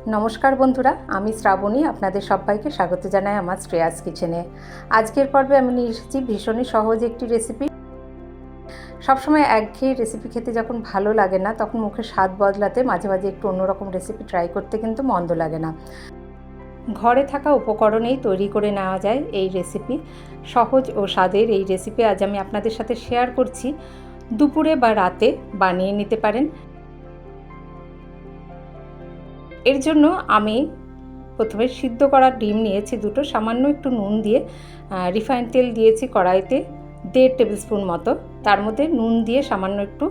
নমস্কার বন্ধুরা, আমি শ্রাবণী আপনাদের সবাইকে স্বাগত জানাই আমার শ্রেয়াস কিচেনে। আজকের পর্বে আমি নিয়ে এসেছি ভীষণই সহজ একটি রেসিপি। সবসময় একঘেয়ে রেসিপি খেতে যখন ভালো লাগে না, তখন মুখের স্বাদ বদলাতে মাঝে মাঝে একটু অন্যরকম রেসিপি ট্রাই করতে কিন্তু মন্দ লাগে না। ঘরে থাকা উপকরণেই তৈরি করে নেওয়া যায় এই রেসিপি। সহজ ও স্বাদের এই রেসিপি আজ আমি আপনাদের সাথে শেয়ার করছি। দুপুরে বা রাতে বানিয়ে নিতে পারেন। এর জন্য আমি প্রথমে সিদ্ধ করা ডিম নিয়েছি দুটো, সামান্য একটু নুন দিয়ে রিফাইন তেল দিয়েছি কড়াইতে 1.5 টেবিল স্পুন মতো। তার মধ্যে নুন দিয়ে সামান্য একটু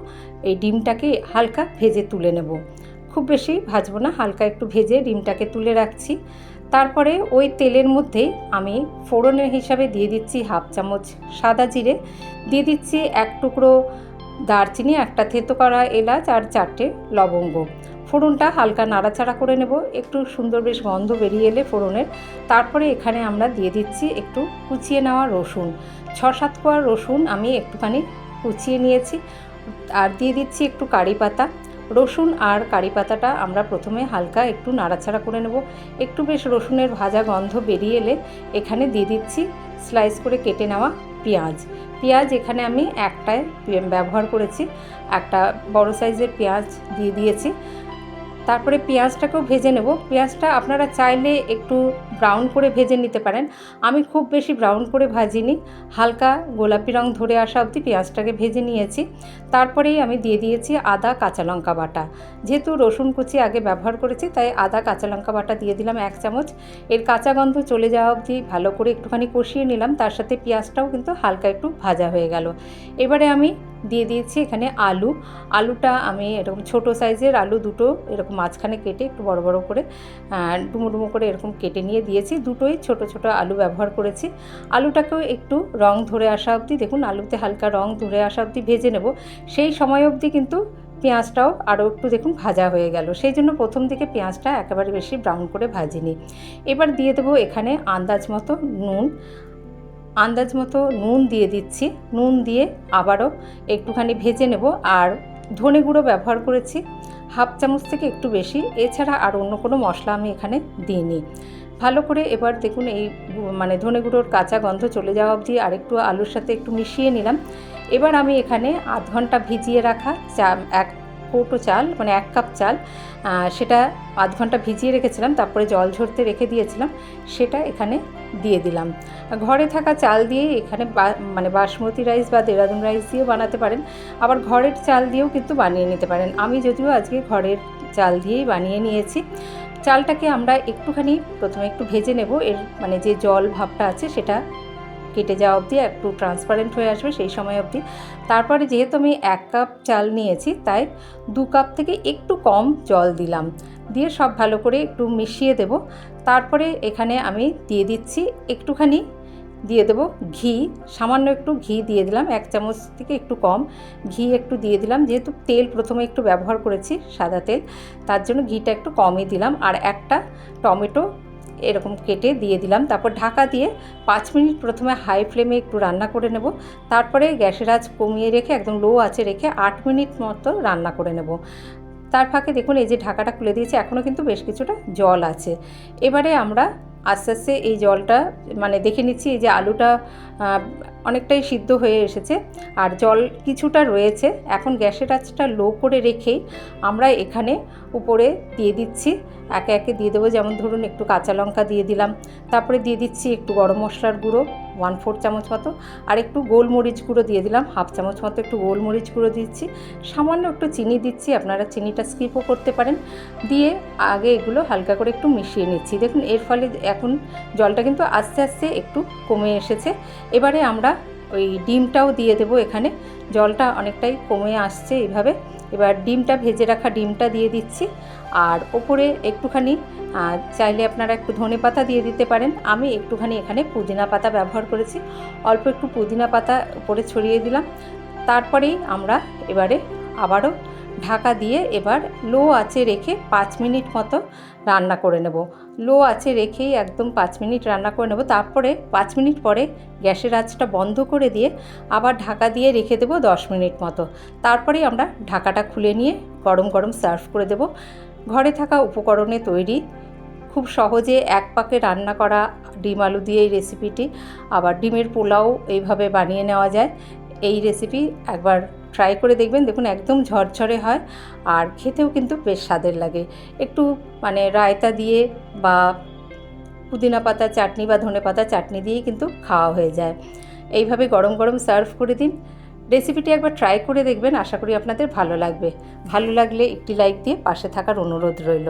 এই ডিমটাকে হালকা ভেজে তুলে নেব। খুব বেশি ভাজবো না, হালকা একটু ভেজে ডিমটাকে তুলে রাখছি। তারপরে ওই তেলের মধ্যেই আমি ফোড়নের হিসাবে দিয়ে দিচ্ছি 1/2 চামচ সাদা জিরে, দিয়ে দিচ্ছি 1 টুকরো দারচিনি, একটা থেতো করা এলাচ আর 4টে লবঙ্গ। ফোড়নটা হালকা নাড়াচাড়া করে নেব, একটু সুন্দর বেশ গন্ধ বেরিয়ে এলে ফোড়নের। তারপরে এখানে আমরা দিয়ে দিচ্ছি একটু কুচিয়ে নেওয়া রসুন, 6-7 কোয়া রসুন আমি একটুখানি কুচিয়ে নিয়েছি। আর দিয়ে দিচ্ছি একটু কারি পাতা। রসুন আর কারি পাতাটা আমরা প্রথমে হালকা একটু নাড়াচাড়া করে নেব। একটু বেশ রসুনের ভাজা গন্ধ বেরিয়ে এলে এখানে দিয়ে দিচ্ছি স্লাইস করে কেটে নেওয়া পেঁয়াজ এখানে আমি একটাই ব্যবহার করেছি, একটা বড় সাইজের পেঁয়াজ দিয়ে দিয়েছি। তারপরে পেঁয়াজটাকেও ভেজে নেব। পেঁয়াজটা আপনারা চাইলে একটু ব্রাউন করে ভেজে নিতে পারেন। আমি খুব বেশি ব্রাউন করে ভাজিনি, হালকা গোলাপি রং ধরে আসা অবধি পেঁয়াজটাকে ভেজে নিয়েছি। তারপরেই আমি দিয়ে দিয়েছি আদা কাঁচা লঙ্কা বাটা। যেহেতু রসুন কুচি আগে ব্যবহার করেছি, তাই আদা কাঁচা লঙ্কা বাটা দিয়ে দিলাম 1 চামচ। এর কাঁচা গন্ধ চলে যাওয়া অবধি ভালো করে একটুখানি কষিয়ে নিলাম। তার সাথে পেঁয়াজটাও কিন্তু হালকা একটু ভাজা হয়ে গেল। এবারে আমি দিয়ে দিয়েছি এখানে আলুটা আমি এরকম ছোট সাইজের আলু দুটো এরকম মাঝখানে কেটে একটু বড় বড় করে ডুমো ডুমো করে এরকম কেটে নিয়ে দিয়েছি। দুটোই ছোট ছোট আলু ব্যবহার করেছি। আলুটাকেও একটু রং ধরে আসা অবধি, দেখুন আলুতে হালকা রং ধরে আসা অবধি ভেজে নেব। সেই সময় অবধি কিন্তু পেঁয়াজটাও আরও একটু দেখুন ভাজা হয়ে গেল। সেই জন্য প্রথম দিকে পেঁয়াজটা একেবারে বেশি ব্রাউন করে ভাজিনি। এবার দিয়ে দেবো এখানে আন্দাজ মতো নুন দিয়ে দিচ্ছি। নুন দিয়ে আবারও একটুখানি ভেজে নেব। আর ধনে গুঁড়ো ব্যবহার করেছি 1/2 চামচ থেকে একটু বেশি, এছাড়া আর অন্য কোনো মশলা আমি এখানে দিইনি। ভালো করে এবার দেখুন এই ধনে গুঁড়োর কাঁচা গন্ধ চলে যাওয়া অবধি আর একটু আলুর সাথে একটু মিশিয়ে নিলাম। এবার আমি এখানে আধ ঘন্টা ভিজিয়ে রাখা এক কৌটো চাল, 1 কাপ চাল, সেটা আধ ঘন্টা ভিজিয়ে রেখেছিলাম, তারপরে জল ঝরতে রেখে দিয়েছিলাম, সেটা এখানে দিয়ে দিলাম। ঘরে থাকা চাল দিয়ে এখানে বাসমতি রাইস বা দেরাদুন রাইস দিয়েও বানাতে পারেন, আবার ঘরের চাল দিয়েও কিন্তু বানিয়ে নিতে পারেন। আমি যদিও আজকে ঘরের চাল দিয়েই বানিয়ে নিয়েছি। চালটাকে আমরা একটুখানি প্রথমে একটু ভেজে নেব। এর যে জল ভাবটা আছে সেটা কেটে যাওয়া অবধি, একটু ট্রান্সপারেন্ট হয়ে আসবে সেই সময় অবধি। তারপরে যেহেতু আমি 1 কাপ চাল নিয়েছি, তাই 2 কাপ থেকে একটু কম জল দিলাম, দিয়ে সব ভালো করে একটু মিশিয়ে দেব। তারপরে এখানে আমি দিয়ে দিচ্ছি একটুখানি দিয়ে দেব ঘি, সামান্য একটু ঘি দিয়ে দিলাম, 1 চামচ থেকে একটু কম ঘি একটু দিয়ে দিলাম। যেহেতু তেল প্রথমে একটু ব্যবহার করেছি সাদা তেল, তার জন্য ঘিটা একটু কমই দিলাম। আর একটা টমেটো এরকম কেটে দিয়ে দিলাম। তারপর ঢাকা দিয়ে 5 মিনিট প্রথমে হাই ফ্লেমে একটু রান্না করে নেব। তারপরে গ্যাসের আঁচ কমিয়ে রেখে একদম লো আঁচে রেখে 8 মিনিট মতো রান্না করে নেব। তার ফাঁকে দেখুন এই যে ঢাকাটা খুলে দিয়েছি, এখনও কিন্তু বেশ কিছুটা জল আছে। এবারে আমরা আস্তে আস্তে এই জলটা দেখে নিচ্ছি। এই যে আলুটা অনেকটাই সিদ্ধ হয়ে এসেছে আর জল কিছুটা রয়েছে। এখন গ্যাসের আঁচটা লো করে রেখেই আমরা এখানে উপরে দিয়ে দিচ্ছি, একে একে দিয়ে দেবো। যেমন ধরুন একটু কাঁচা লঙ্কা দিয়ে দিলাম, তারপরে দিয়ে দিচ্ছি একটু গরম মশলার গুঁড়ো 1/4 চামচ মতো, আর একটু গোলমরিচ গুঁড়ো দিয়ে দিলাম 1/2 চামচ মতো, একটু গোলমরিচ গুঁড়ো দিচ্ছি, সামান্য একটু চিনি দিচ্ছি, আপনারা চিনিটা স্কিপও করতে পারেন। দিয়ে আগে এগুলো হালকা করে একটু মিশিয়ে নিচ্ছি। দেখুন এর ফলে এখন জলটা কিন্তু আস্তে আস্তে একটু কমে এসেছে। এবারে আমরা ওই ডিমটাও দিয়ে দেবো। এখানে জলটা অনেকটাই কমে আসছে এইভাবে। এবার ভেজে রাখা ডিমটা দিয়ে দিচ্ছি। আর ওপরে একটুখানি চাইলে আপনারা একটু ধনে পাতা দিয়ে দিতে পারেন। আমি একটুখানি এখানে পুদিনা পাতা ব্যবহার করেছি, অল্প একটু পুদিনা পাতা উপরে ছড়িয়ে দিলাম। তারপরেই আমরা এবারে আবারও ঢাকা দিয়ে এবার লো আঁচে রেখে 5 মিনিট মতো রান্না করে নেব। লো আঁচে রেখেই একদম 5 মিনিট রান্না করে নেব। তারপরে 5 মিনিট পরে গ্যাসের আঁচটা বন্ধ করে দিয়ে আবার ঢাকা দিয়ে রেখে দেব 10 মিনিট মতো। তারপরেই আমরা ঢাকাটা খুলে নিয়ে গরম গরম সার্ভ করে দেব। ঘরে থাকা উপকরণে তৈরি, খুব সহজে এক পাকে রান্না করা ডিম আলু দিয়ে এই রেসিপিটি। আবার ডিমের পোলাও এইভাবে বানিয়ে নেওয়া যায়। এই রেসিপি একবার ট্রাই করে দেখবেন, দেখুন একদম ঝরঝরে হয় আর খেতেও কিন্তু বেশ স্বাদের লাগে। একটু রায়তা দিয়ে বা পুদিনা পাতা চাটনি বা ধনে পাতা চাটনি দিয়েই কিন্তু খাওয়া হয়ে যায়। এইভাবে গরম গরম সার্ভ করে দিন। রেসিপিটি একবার ট্রাই করে দেখবেন, আশা করি আপনাদের ভালো লাগবে। ভালো লাগলে একটি লাইক দিয়ে পাশে থাকার অনুরোধ রইল।